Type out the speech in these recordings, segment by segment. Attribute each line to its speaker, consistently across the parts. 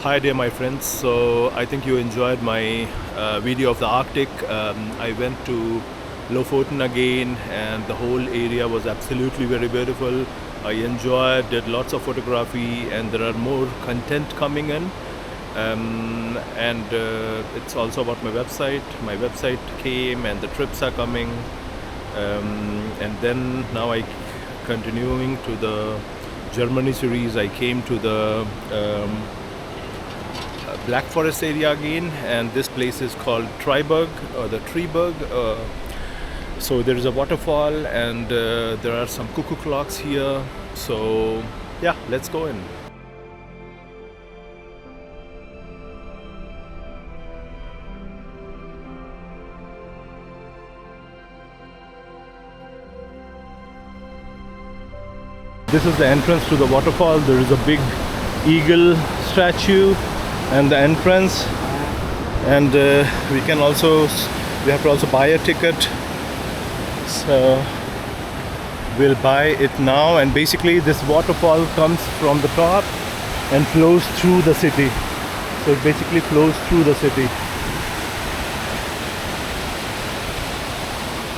Speaker 1: Hi there my friends, so I think you enjoyed my video of the Arctic. I went to Lofoten again and the whole area was absolutely very beautiful. I enjoyed, did lots of photography, and there are more content coming in. It's also about my website. My website came and the trips are coming. And then now I continuing to the Germany series. I came to the Black Forest area again, and this place is called Triberg or the Triberg. So there is a waterfall and there are some cuckoo clocks here. So yeah, let's go in. This is the entrance to the waterfall. There is a big eagle statue and the entrance, and we have to also buy a ticket, so we'll buy it now. And basically this waterfall comes from the top and flows through the city, so it basically flows through the city.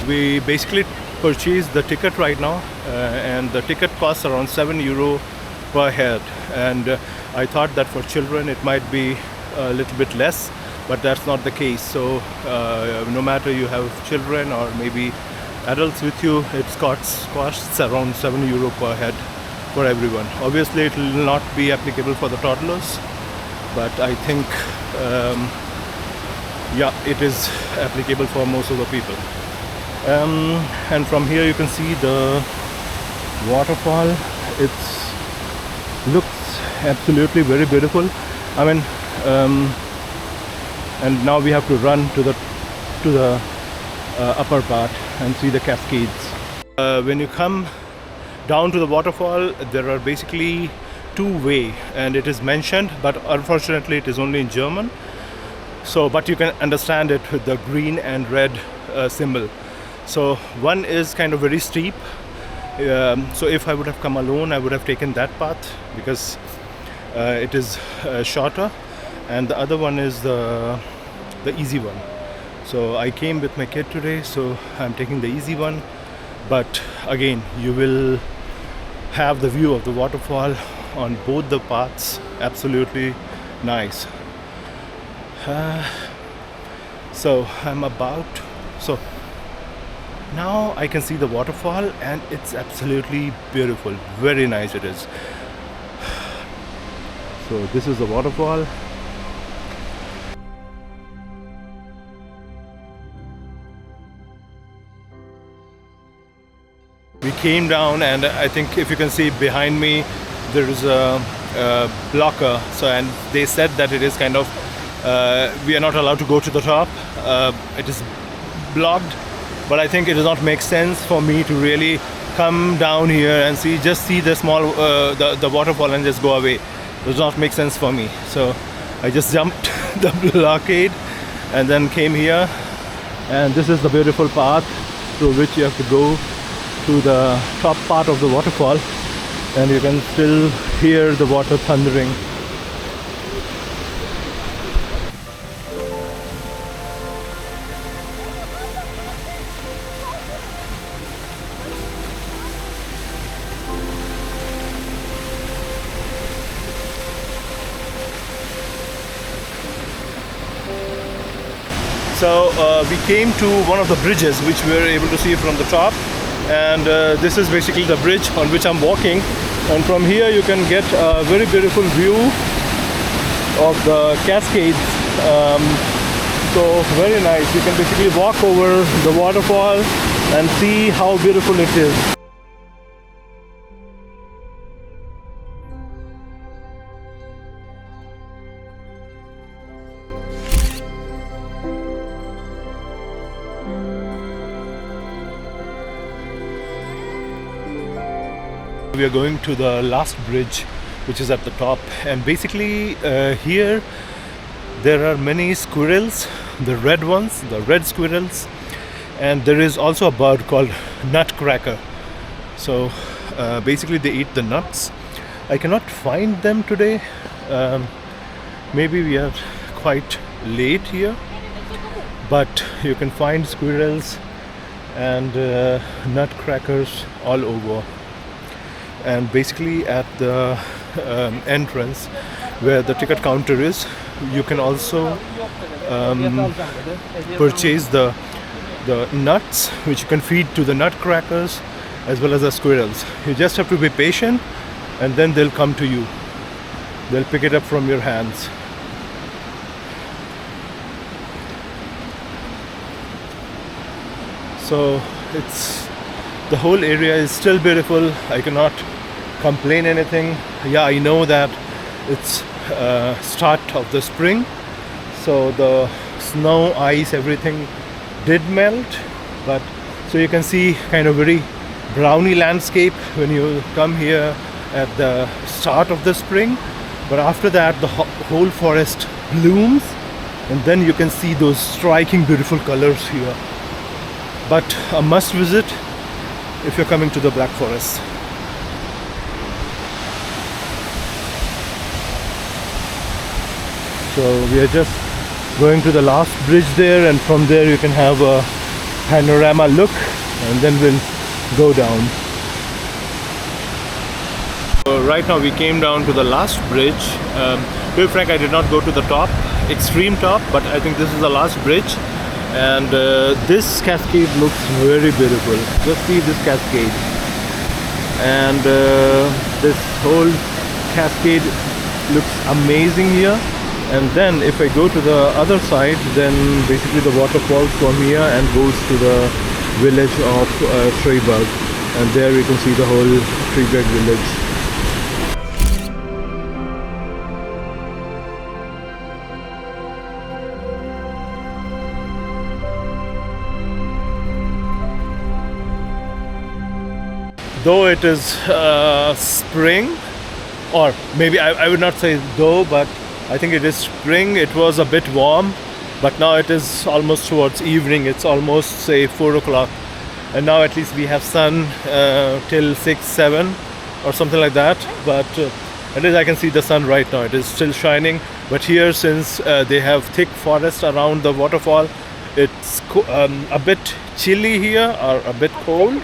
Speaker 1: We basically purchased the ticket right now, and the ticket costs around €7 per head, and I thought that for children it might be a little bit less, but that's not the case. So no matter you have children or maybe adults with you, it costs around €7 per head for everyone. Obviously it will not be applicable for the toddlers, but I think yeah, it is applicable for most of the people. And from here you can see the waterfall. It looks absolutely very beautiful. I mean, and now we have to run to the upper part and see the cascades. When you come down to the waterfall, there are basically two ways, and it is mentioned, but unfortunately it is only in German. So, but you can understand it with the green and red symbol. So one is kind of very steep. So if I would have come alone, I would have taken that path because it is shorter, and the other one is the easy one. So I came with my kid today, so I'm taking the easy one. But again, you will have the view of the waterfall on both the paths. Absolutely nice. So now I can see the waterfall, and it's absolutely beautiful. Very nice it is. So this is the waterfall. We came down, and I think if you can see behind me, there is a blocker. So, and they said that it is kind of we are not allowed to go to the top. It is blocked. But I think it does not make sense for me to really come down here and just see the small the waterfall and just go away. It does not make sense for me. So I just jumped the blockade and then came here. And this is the beautiful path through which you have to go to the top part of the waterfall, and you can still hear the water thundering. So we came to one of the bridges which we were able to see from the top, and this is basically the bridge on which I'm walking, and from here you can get a very beautiful view of the cascades. So very nice. You can basically walk over the waterfall and see how beautiful it is. We are going to the last bridge, which is at the top, and basically here there are many squirrels, the red ones, the red squirrels, and there is also a bird called nutcracker. So basically they eat the nuts. I cannot find them today, Maybe we are quite late here, but you can find squirrels and nutcrackers all over. And basically at the entrance where the ticket counter is, you can also purchase the nuts which you can feed to the nutcrackers as well as the squirrels. You just have to be patient and then they'll come to you. They'll pick it up from your hands. So the whole area is still beautiful. I cannot complain anything. Yeah, I know that it's start of the spring, so the snow, ice, everything did melt, but so you can see kind of very browny landscape when you come here at the start of the spring, but after that the whole forest blooms and then you can see those striking beautiful colors here. But a must visit if you're coming to the Black Forest. So we are just going to the last bridge there, and from there you can have a panorama look, and then we'll go down. So right now we came down to the last bridge. To be frank, I did not go to the top, extreme top, but I think this is the last bridge. And this cascade looks very beautiful. Just see this cascade. And this whole cascade looks amazing here. And then if I go to the other side, then basically the waterfall from here and goes to the village of Triberg. And there you can see the whole Triberg village. Though it is spring, or maybe I would not say though, but I think it is spring. It was a bit warm, but now it is almost towards evening. It's almost say 4 o'clock, and now at least we have sun till 6, 7 or something like that. But at least I can see the sun right now. It is still shining. But here, since they have thick forest around the waterfall, it's a bit chilly here, or a bit cold.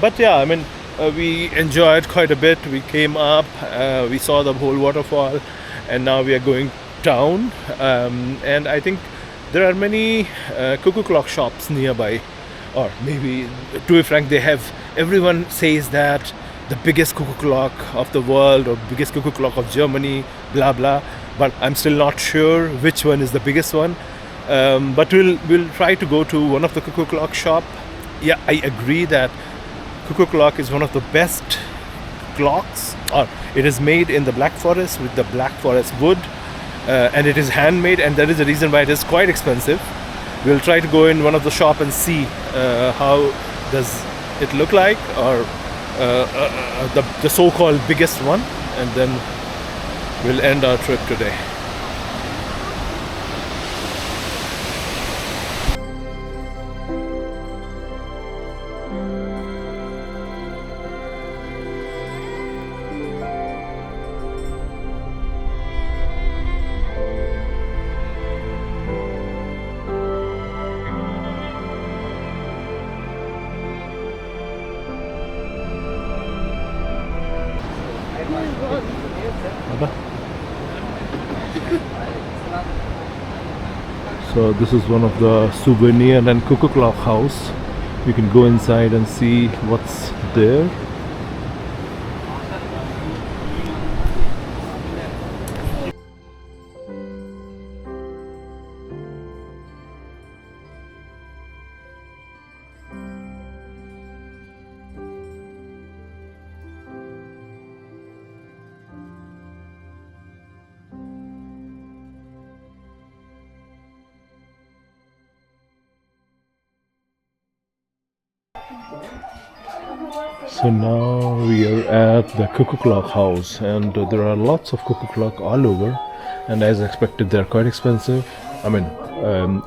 Speaker 1: But yeah, I mean, we enjoyed quite a bit. We came up, we saw the whole waterfall, and now we are going down. And I think there are many cuckoo clock shops nearby, or maybe, to be frank, they have, everyone says that the biggest cuckoo clock of the world or biggest cuckoo clock of Germany, blah blah, but I'm still not sure which one is the biggest one. But we'll try to go to one of the cuckoo clock shop. Yeah, I agree that cuckoo clock is one of the best clocks, or it is made in the Black Forest with the Black Forest wood, and it is handmade, and that is the reason why it is quite expensive. We'll try to go in one of the shop and see how does it look like, or the so-called biggest one, and then we'll end our trip today. So this is one of the souvenir and cuckoo clock house. You can go inside and see what's there. So now we are at the cuckoo clock house, and there are lots of cuckoo clock all over, and as expected they're quite expensive. I mean,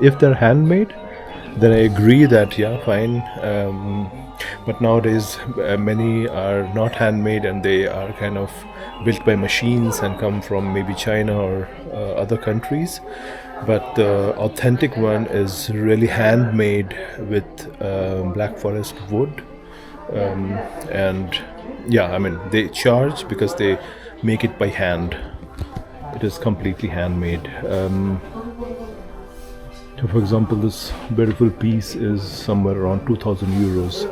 Speaker 1: if they're handmade, then I agree that yeah, fine. But nowadays many are not handmade, and they are kind of built by machines and come from maybe China or other countries. But the authentic one is really handmade with Black Forest wood. And yeah, I mean, they charge because they make it by hand. It is completely handmade. So for example, this beautiful piece is somewhere around 2000 euros,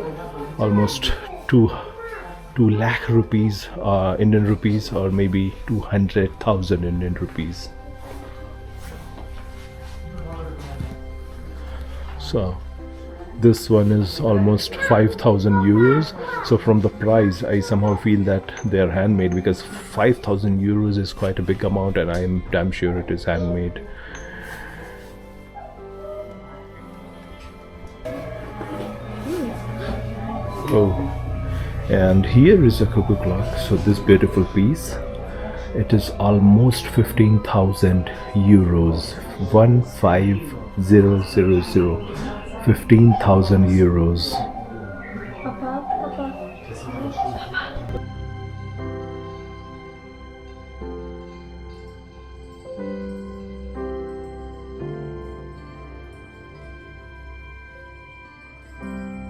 Speaker 1: almost 2 lakh rupees, Indian rupees, or maybe 200,000 Indian rupees. So this one is almost 5000 euros. So from the price, I somehow feel that they are handmade, because 5000 euros is quite a big amount, and I am damn sure it is handmade. Oh, and here is a cuckoo clock. So this beautiful piece, it is almost 15,000 euros. 15000, 15,000 euros.